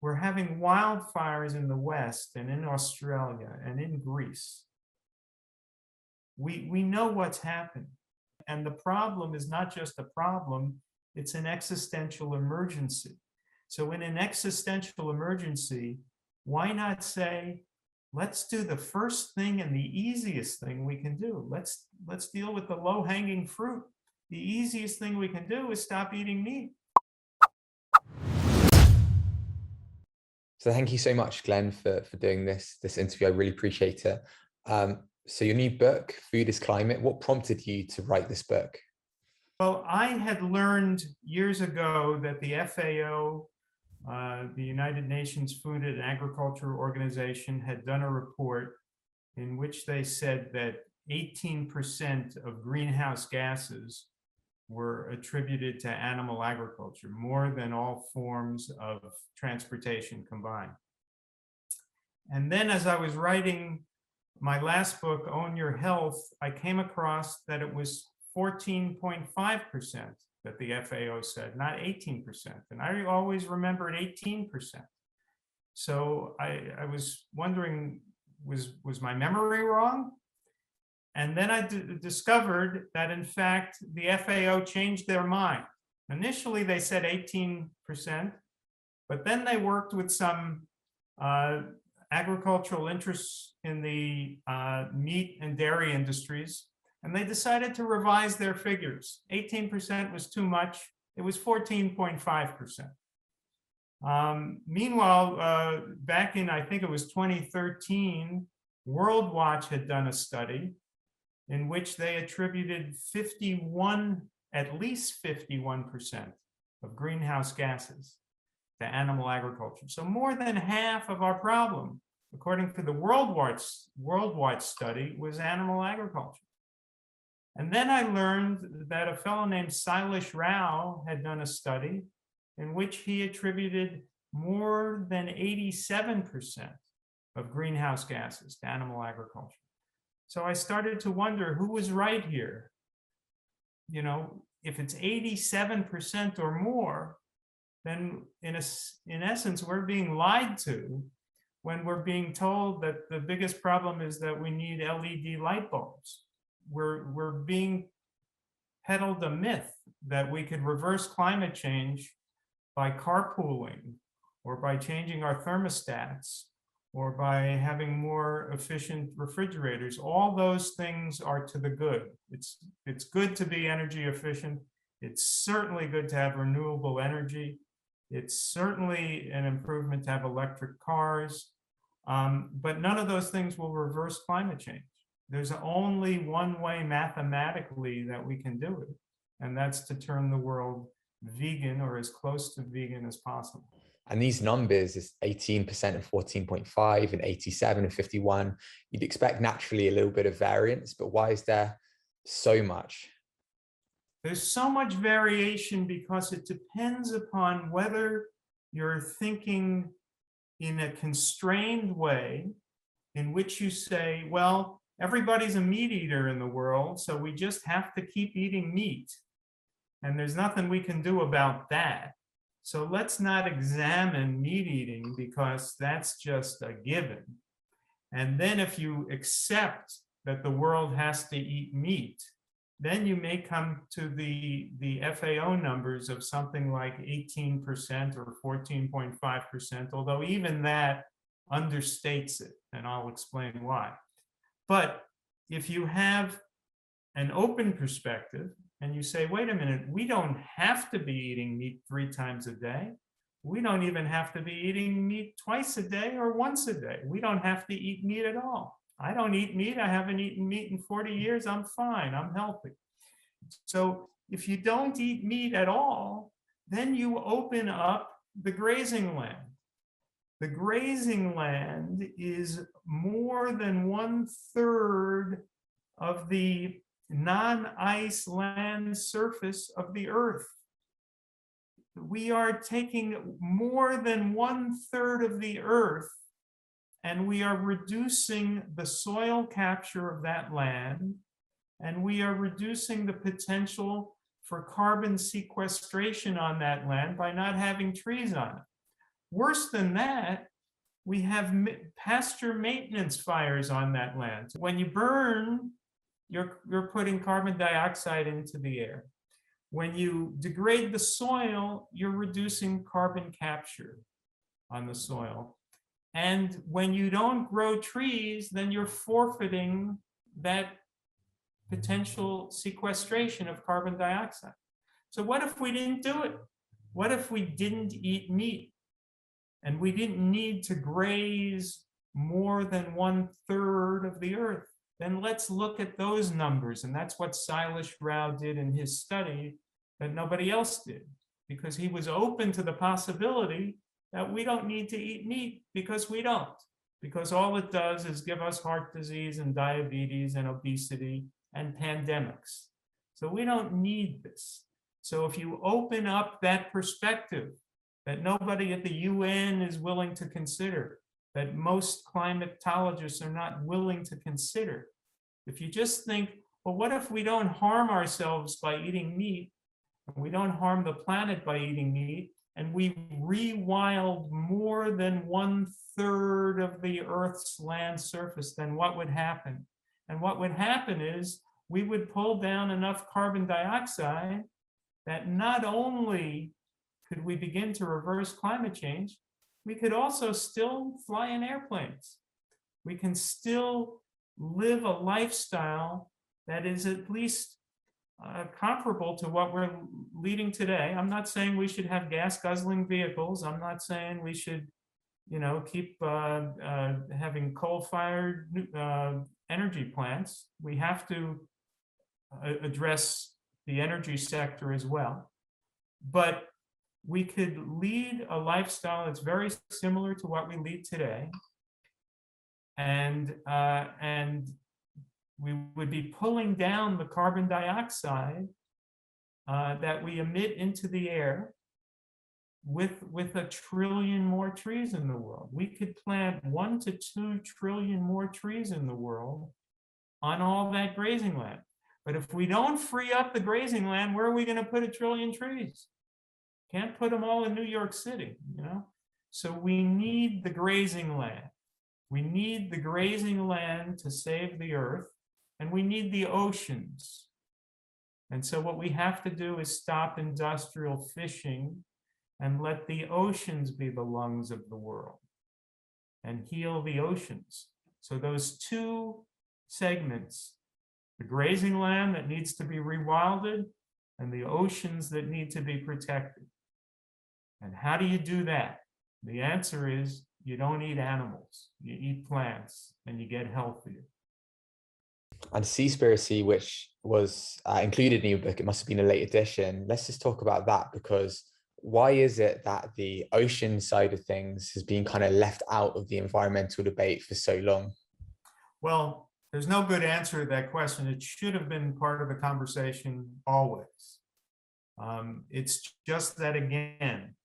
we're having wildfires in the West and in Australia and in Greece. We know what's happened. And the problem is not just a problem, it's an existential emergency. So in an existential emergency, why not say, let's do the first thing and the easiest thing we can do. Let's deal with the low-hanging fruit. The easiest thing we can do is stop eating meat. So thank you so much, Glenn, for doing this interview. I really appreciate it. So your new book, Food is Climate, what prompted you to write this book? Well, I had learned years ago that the FAO, the United Nations Food and Agriculture Organization, had done a report in which they said that 18% of greenhouse gases were attributed to animal agriculture, more than all forms of transportation combined. And then as I was writing my last book, Own Your Health, I came across that it was 14.5% that the FAO said, not 18%. And I always remembered 18%. So I was wondering, was my memory wrong? And then I discovered that, in fact, the FAO changed their mind. Initially, they said 18%, but then they worked with some agricultural interests in the meat and dairy industries, and they decided to revise their figures. 18% was too much. It was 14.5%. Meanwhile, back in, I think it was 2013, World Watch had done a study in which they attributed at least 51% of greenhouse gases to animal agriculture. So more than half of our problem, according to the worldwide study, was animal agriculture. And then I learned that a fellow named Sailesh Rao had done a study in which he attributed more than 87% of greenhouse gases to animal agriculture. So I started to wonder who was right here. You know, if it's 87% or more, then in essence, we're being lied to when we're being told that the biggest problem is that we need LED light bulbs. We're being peddled a myth that we could reverse climate change by carpooling or by changing our thermostats or by having more efficient refrigerators. All those things are to the good. It's good to be energy efficient. It's certainly good to have renewable energy. It's certainly an improvement to have electric cars, but none of those things will reverse climate change. There's only one way mathematically that we can do it, and that's to turn the world vegan or as close to vegan as possible. And these numbers is 18% and 14.5 and 87 and 51. You'd expect naturally a little bit of variance, but why is there so much? There's so much variation because it depends upon whether you're thinking in a constrained way in which you say, well, everybody's a meat eater in the world, so we just have to keep eating meat. And there's nothing we can do about that. So let's not examine meat eating because that's just a given. And then if you accept that the world has to eat meat, then you may come to the FAO numbers of something like 18% or 14.5%, although even that understates it, and I'll explain why. But if you have an open perspective, and you say, wait a minute, we don't have to be eating meat 3 times a day. We don't even have to be eating meat twice a day or once a day. We don't have to eat meat at all. I don't eat meat. I haven't eaten meat in 40 years. I'm fine. I'm healthy. So if you don't eat meat at all, then you open up the grazing land. The grazing land is more than 1/3 of the non-ice land surface of the earth. We are taking more than 1/3 of the earth, and we are reducing the soil capture of that land, and we are reducing the potential for carbon sequestration on that land by not having trees on it. Worse than that, we have pasture maintenance fires on that land. When you burn, you're putting carbon dioxide into the air. When you degrade the soil, you're reducing carbon capture on the soil. And when you don't grow trees, then you're forfeiting that potential sequestration of carbon dioxide. So what if we didn't do it? What if we didn't eat meat? And we didn't need to graze more than 1/3 of the earth? Then let's look at those numbers. And that's what Silas Rao did in his study that nobody else did, because he was open to the possibility that we don't need to eat meat, because we don't. Because all it does is give us heart disease and diabetes and obesity and pandemics. So we don't need this. So if you open up that perspective that nobody at the UN is willing to consider, that most climatologists are not willing to consider, if you just think, well, what if we don't harm ourselves by eating meat, and we don't harm the planet by eating meat, and we rewild more than 1/3 of the Earth's land surface, then what would happen? And what would happen is we would pull down enough carbon dioxide that not only could we begin to reverse climate change, we could also still fly in airplanes. We can still live a lifestyle that is at least comparable to what we're leading today. I'm not saying we should have gas guzzling vehicles. I'm not saying we should, keep having coal-fired energy plants. We have to address the energy sector as well. But we could lead a lifestyle that's very similar to what we lead today. And we would be pulling down the carbon dioxide that we emit into the air with 1 trillion more trees in the world. We could plant 1 to 2 trillion more trees in the world on all that grazing land. But if we don't free up the grazing land, where are we going to put 1 trillion trees? Can't put them all in New York City, So we need the grazing land. We need the grazing land to save the earth, and we need the oceans. And so what we have to do is stop industrial fishing and let the oceans be the lungs of the world and heal the oceans. So those two segments, the grazing land that needs to be rewilded and the oceans that need to be protected. And how do you do that? The answer is you don't eat animals, you eat plants, and you get healthier. And Seaspiracy, which was included in your book, it must have been a late edition. Let's just talk about that, because why is it that the ocean side of things has been kind of left out of the environmental debate for so long? Well, there's no good answer to that question. It should have been part of the conversation always. It's just that, again,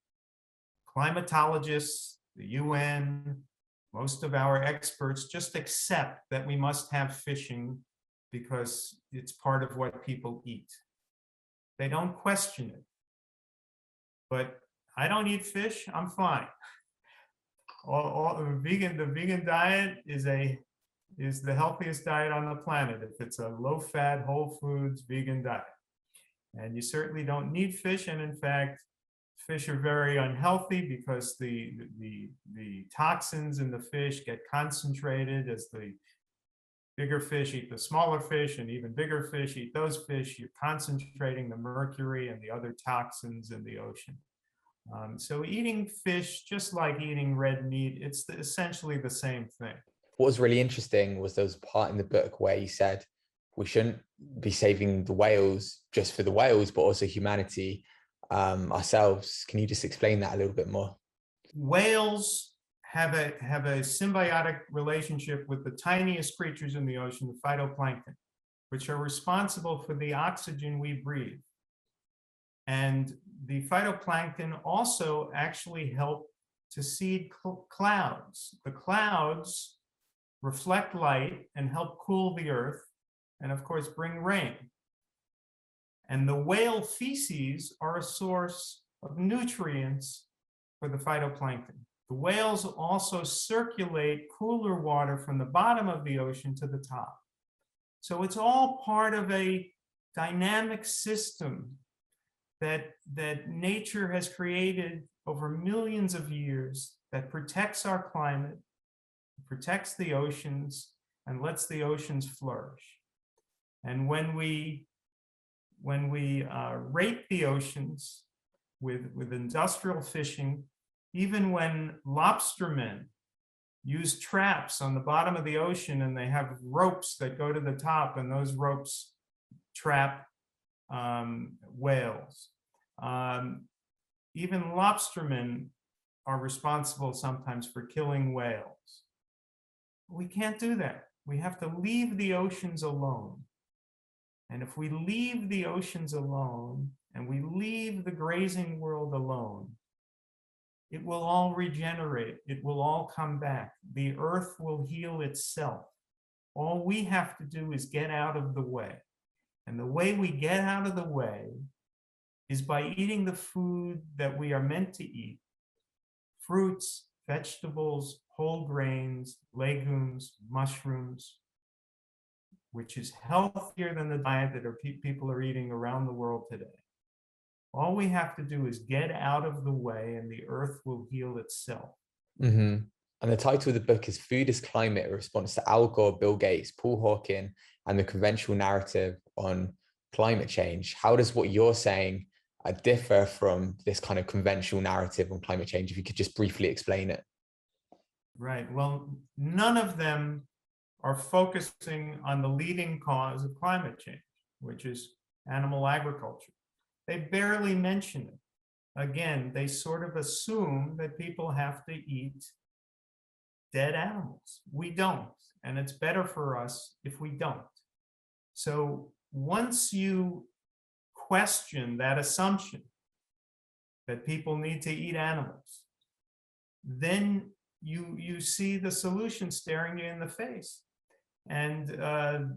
climatologists, the UN, most of our experts just accept that we must have fishing because it's part of what people eat. They don't question it. But I don't eat fish, I'm fine. The vegan diet is the healthiest diet on the planet if it's a low-fat, whole foods vegan diet. And you certainly don't need fish, and in fact, fish are very unhealthy because the toxins in the fish get concentrated as the bigger fish eat the smaller fish, and even bigger fish eat those fish. You're concentrating the mercury and the other toxins in the ocean. So eating fish, just like eating red meat, it's essentially the same thing. What was really interesting was there was a part in the book where you said we shouldn't be saving the whales just for the whales, but also humanity ourselves. Can you just explain that a little bit more? Whales have a symbiotic relationship with the tiniest creatures in the ocean, the phytoplankton, which are responsible for the oxygen we breathe. And the phytoplankton also actually help to seed clouds. The clouds reflect light and help cool the earth, and of course bring rain. And the whale feces are a source of nutrients for the phytoplankton. The whales also circulate cooler water from the bottom of the ocean to the top. So it's all part of a dynamic system that nature has created over millions of years that protects our climate, protects the oceans, and lets the oceans flourish. And when we rape the oceans with industrial fishing, even when lobstermen use traps on the bottom of the ocean and they have ropes that go to the top, and those ropes trap whales. Even lobstermen are responsible sometimes for killing whales. We can't do that. We have to leave the oceans alone. And if we leave the oceans alone and we leave the grazing world alone, it will all regenerate. It will all come back. The earth will heal itself. All we have to do is get out of the way. And the way we get out of the way is by eating the food that we are meant to eat: fruits, vegetables, whole grains, legumes, mushrooms, which is healthier than the diet that people are eating around the world today. All we have to do is get out of the way and the earth will heal itself. Mm-hmm. And the title of the book is Food is Climate, a response to Al Gore, Bill Gates, Paul Hawking, and the conventional narrative on climate change. How does what you're saying differ from this kind of conventional narrative on climate change? If you could just briefly explain it. Right. Well, none of them are focusing on the leading cause of climate change, which is animal agriculture. They barely mention it. Again, they sort of assume that people have to eat dead animals. We don't, and it's better for us if we don't. So once you question that assumption that people need to eat animals, then you see the solution staring you in the face. And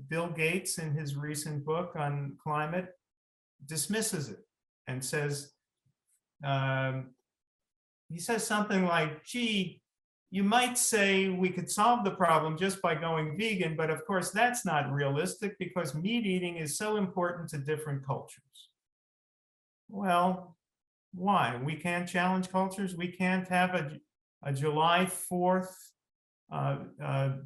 Bill Gates, in his recent book on climate, dismisses it and says, he says something like, gee, you might say we could solve the problem just by going vegan, but of course that's not realistic because meat eating is so important to different cultures. Well, why? We can't challenge cultures. We can't have a July 4th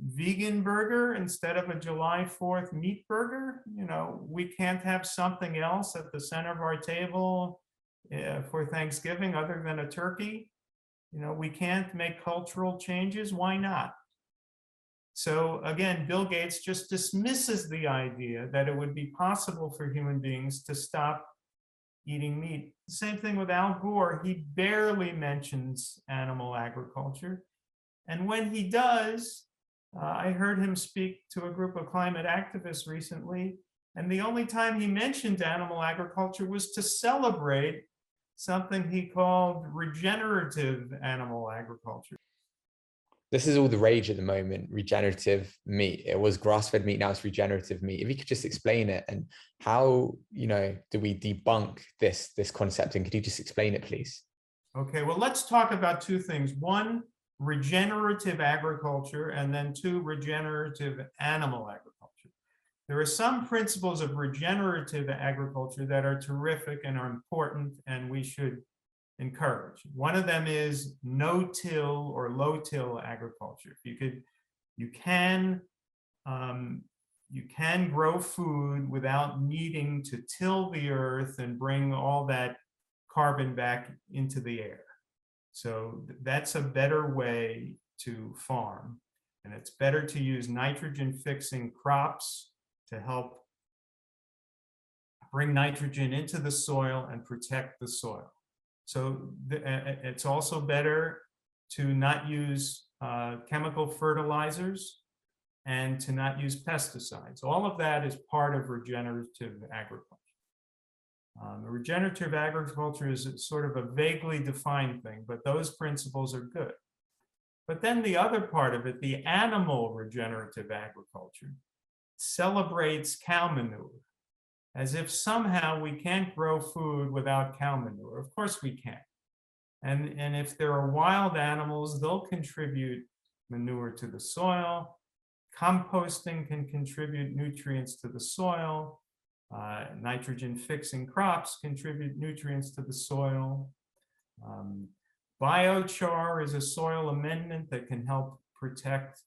vegan burger instead of a July 4th meat burger. You know, we can't have something else at the center of our table for Thanksgiving other than a turkey. You know, we can't make cultural changes. Why not? So again, Bill Gates just dismisses the idea that it would be possible for human beings to stop eating meat. Same thing with Al Gore. He barely mentions animal agriculture. And when he does, I heard him speak to a group of climate activists recently, and the only time he mentioned animal agriculture was to celebrate something he called regenerative animal agriculture. This is all the rage at the moment, regenerative meat. It was grass-fed meat, now it's regenerative meat. If you could just explain it and how, you know, do we debunk this concept? And could you just explain it, please? Okay, well, let's talk about two things. One, regenerative agriculture, and then two, regenerative animal agriculture. There are some principles of regenerative agriculture that are terrific and are important and we should encourage. One of them is no-till or low-till agriculture. You can grow food without needing to till the earth and bring all that carbon back into the air. So that's a better way to farm, and it's better to use nitrogen-fixing crops to help bring nitrogen into the soil and protect the soil. So it's also better to not use chemical fertilizers and to not use pesticides. All of that is part of regenerative agriculture. Regenerative agriculture is sort of a vaguely defined thing, but those principles are good. But then the other part of it, the animal regenerative agriculture, celebrates cow manure, as if somehow we can't grow food without cow manure. Of course we can. And if there are wild animals, they'll contribute manure to the soil. Composting can contribute nutrients to the soil. Nitrogen fixing crops contribute nutrients to the soil. Biochar is a soil amendment that can help protect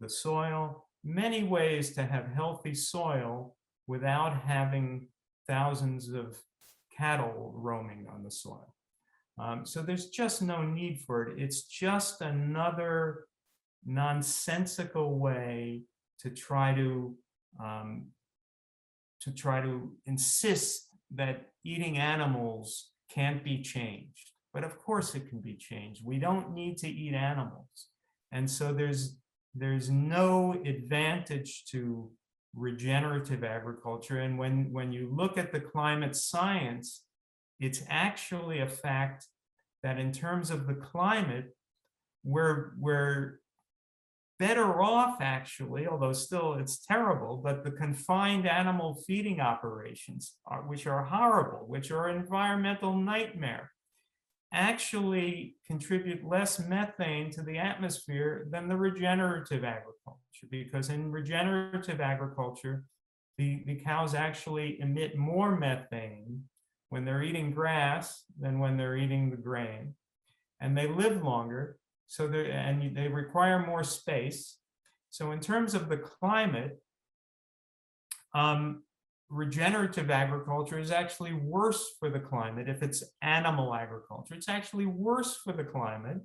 the soil. Many ways to have healthy soil without having thousands of cattle roaming on the soil. So there's just no need for it. It's just another nonsensical way to try to insist that eating animals can't be changed. But of course it can be changed. We don't need to eat animals. And so there's no advantage to regenerative agriculture. And when you look at the climate science, it's actually a fact that in terms of the climate, we're better off actually, although still it's terrible, but the confined animal feeding operations, which are horrible, which are an environmental nightmare, actually contribute less methane to the atmosphere than the regenerative agriculture, because in regenerative agriculture, the cows actually emit more methane when they're eating grass than when they're eating the grain, and they live longer, so they require more space. So in terms of the climate, regenerative agriculture is actually worse for the climate. If it's animal agriculture, it's actually worse for the climate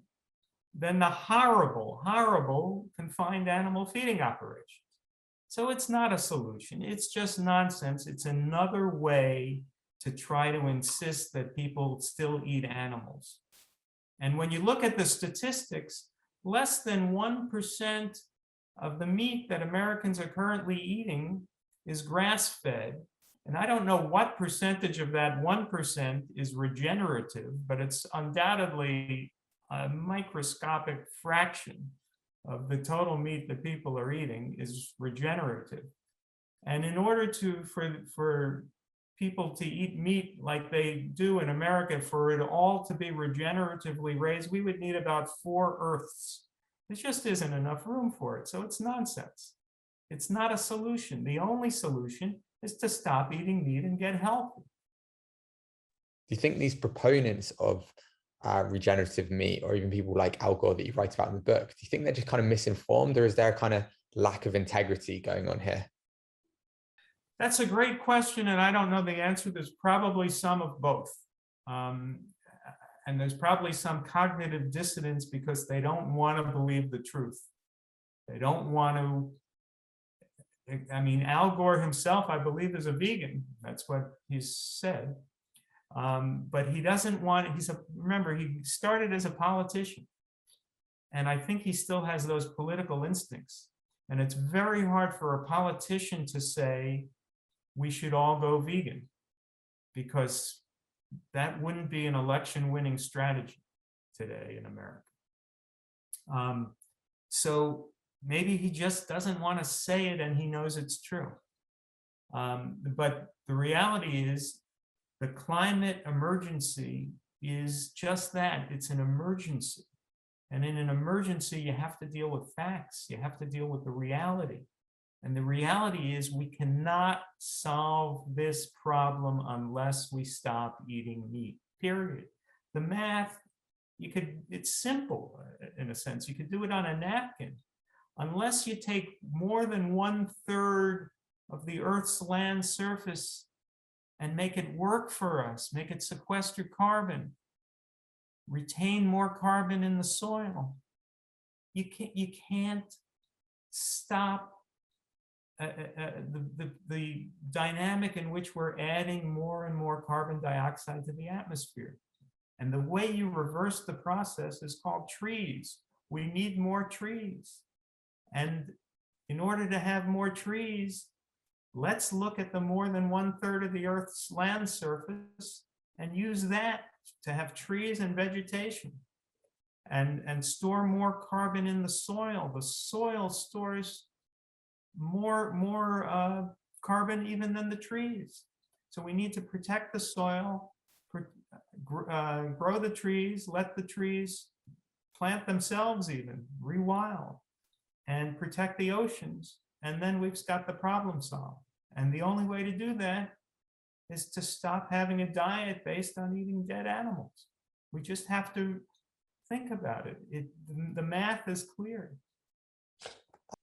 than the horrible, horrible confined animal feeding operations. So it's not a solution. It's just nonsense. It's another way to try to insist that people still eat animals. And when you look at the statistics, less than 1% of the meat that Americans are currently eating is grass-fed. And I don't know what percentage of that 1% is regenerative, but it's undoubtedly a microscopic fraction of the total meat that people are eating is regenerative. And in order for people to eat meat like they do in America, for it all to be regeneratively raised, we would need about 4 Earths. There just isn't enough room for it. So it's nonsense. It's not a solution. The only solution is to stop eating meat and get healthy. Do you think these proponents of regenerative meat, or even people like Al Gore that you write about in the book, do you think they're just kind of misinformed, or is there a kind of lack of integrity going on here? That's a great question, and I don't know the answer. There's probably some of both. And there's probably some cognitive dissonance because they don't want to believe the truth. They don't want to. I mean, Al Gore himself, I believe, is a vegan. That's what he's said. But he doesn't want, remember, he started as a politician. And I think he still has those political instincts. And it's very hard for a politician to say, we should all go vegan, because that wouldn't be an election-winning strategy today in America. So maybe he just doesn't want to say it and he knows it's true. But the reality is the climate emergency is just that. It's an emergency. And in an emergency, you have to deal with facts. You have to deal with the reality. And the reality is we cannot solve this problem unless we stop eating meat, period. The math, it's simple in a sense. You could do it on a napkin. Unless you take more than 1/3 of the Earth's land surface and make it work for us, make it sequester carbon, retain more carbon in the soil, you can't stop the dynamic in which we're adding more and more carbon dioxide to the atmosphere. And the way you reverse the process is called trees. We need more trees. And in order to have more trees, let's look at the more than 1/3 of the Earth's land surface and use that to have trees and vegetation and store more carbon in the soil. The soil stores more carbon even than the trees. So we need to protect the soil, grow the trees, let the trees plant themselves even, rewild, and protect the oceans. And then we've got the problem solved. And the only way to do that is to stop having a diet based on eating dead animals. We just have to think about it. The math is clear.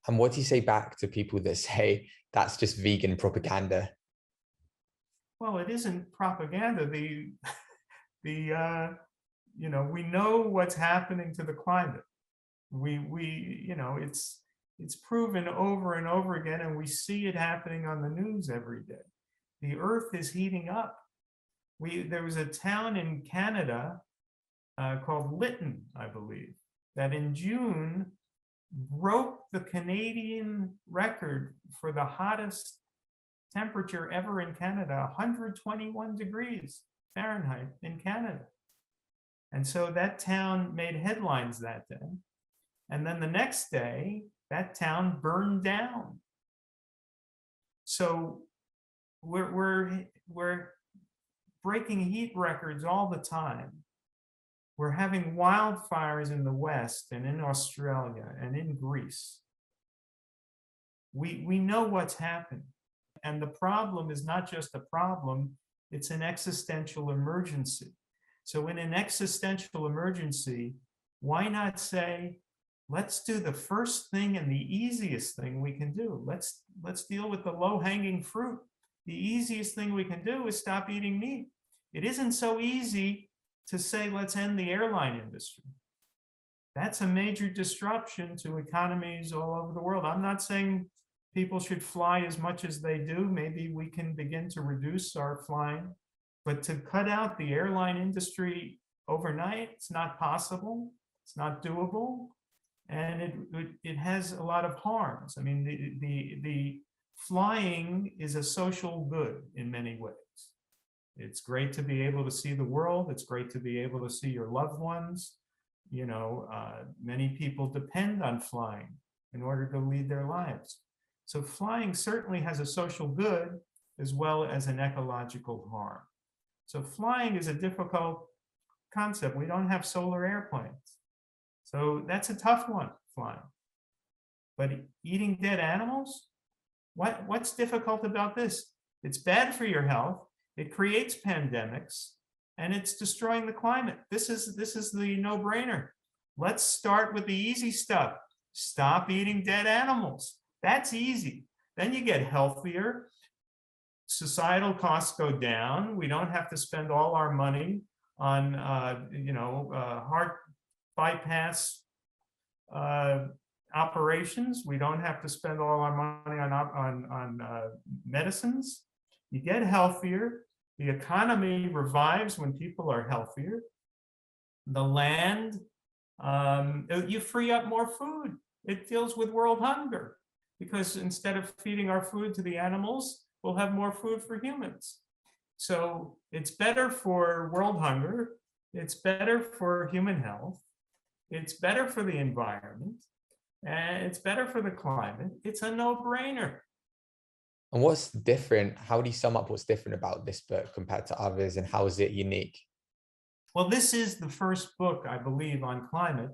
And what do you say back to people that say that's just vegan propaganda? Well, it isn't propaganda. We know what's happening to the climate. It's proven over and over again, and we see it happening on the news every day. The earth is heating up. There was a town in Canada called Lytton, I believe, that in June broke the Canadian record for the hottest temperature ever in Canada, 121 degrees Fahrenheit in Canada. And so that town made headlines that day. And then the next day, that town burned down. So we're breaking heat records all the time. We're having wildfires in the West and in Australia and in Greece. We know what's happening. And the problem is not just a problem, it's an existential emergency. So in an existential emergency, why not say, let's do the first thing and the easiest thing we can do. Let's deal with the low-hanging fruit. The easiest thing we can do is stop eating meat. It isn't so easy to say, let's end the airline industry. That's a major disruption to economies all over the world. I'm not saying people should fly as much as they do. Maybe we can begin to reduce our flying, but to cut out the airline industry overnight, it's not possible. It's not doable. And it has a lot of harms. I mean, the flying is a social good in many ways. It's great to be able to see the world. It's great to be able to see your loved ones. Many people depend on flying in order to lead their lives. So flying certainly has a social good as well as an ecological harm. So flying is a difficult concept. We don't have solar airplanes. So that's a tough one, flying. But eating dead animals, what's difficult about this? It's bad for your health. It creates pandemics, and it's destroying the climate. This is the no-brainer. Let's start with the easy stuff. Stop eating dead animals. That's easy. Then you get healthier. Societal costs go down. We don't have to spend all our money on heart bypass operations. We don't have to spend all our money on medicines. You get healthier. The economy revives when people are healthier. The land, you free up more food. It deals with world hunger, because instead of feeding our food to the animals, we'll have more food for humans. So it's better for world hunger. It's better for human health. It's better for the environment. And it's better for the climate. It's a no-brainer. And what's different? How do you sum up what's different about this book compared to others, and how is it unique? Well, this is the first book, I believe, on climate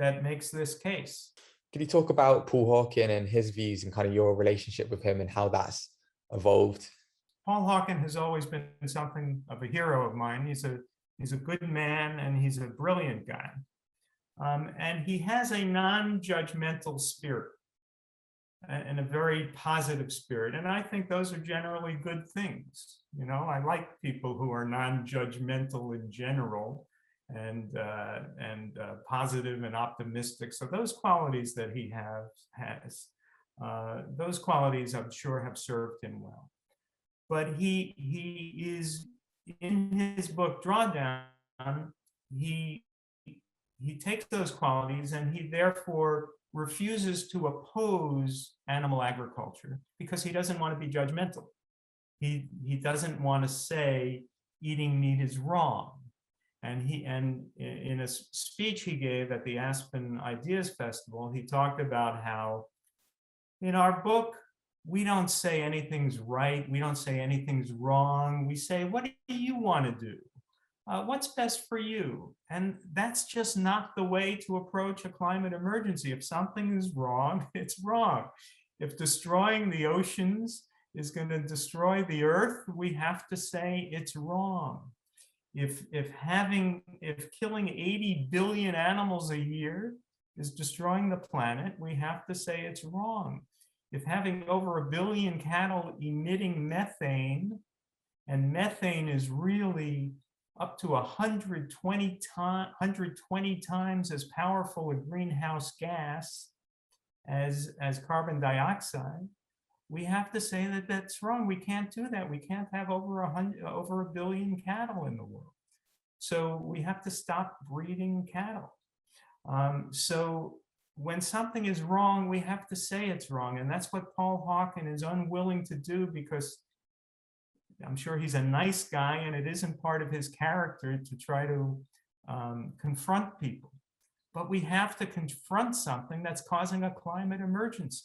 that makes this case. Could you talk about Paul Hawken and his views and kind of your relationship with him and how that's evolved? Paul Hawken has always been something of a hero of mine. He's a good man, and he's a brilliant guy. And he has a non-judgmental spirit and a very positive spirit. And I think those are generally good things. I like people who are non-judgmental in general and positive and optimistic. So those qualities that he has, those qualities I'm sure have served him well. But he is, in his book Drawdown, he takes those qualities and he therefore refuses to oppose animal agriculture because he doesn't want to be judgmental. He doesn't want to say eating meat is wrong. And in a speech he gave at the Aspen Ideas Festival, he talked about how in our book, we don't say anything's right. We don't say anything's wrong. We say, what do you want to do? What's best for you? And that's just not the way to approach a climate emergency. If something is wrong, it's wrong. If destroying the oceans is going to destroy the earth, we have to say it's wrong. If killing 80 billion animals a year is destroying the planet, we have to say it's wrong. If having over 1 billion cattle emitting methane, and methane is really up to 120 times as powerful a greenhouse gas as carbon dioxide, we have to say that that's wrong. We can't do that. We can't have over 1 billion cattle in the world. So we have to stop breeding cattle. So when something is wrong, we have to say it's wrong. And that's what Paul Hawken is unwilling to do, because I'm sure he's a nice guy and it isn't part of his character to try to confront people. But we have to confront something that's causing a climate emergency.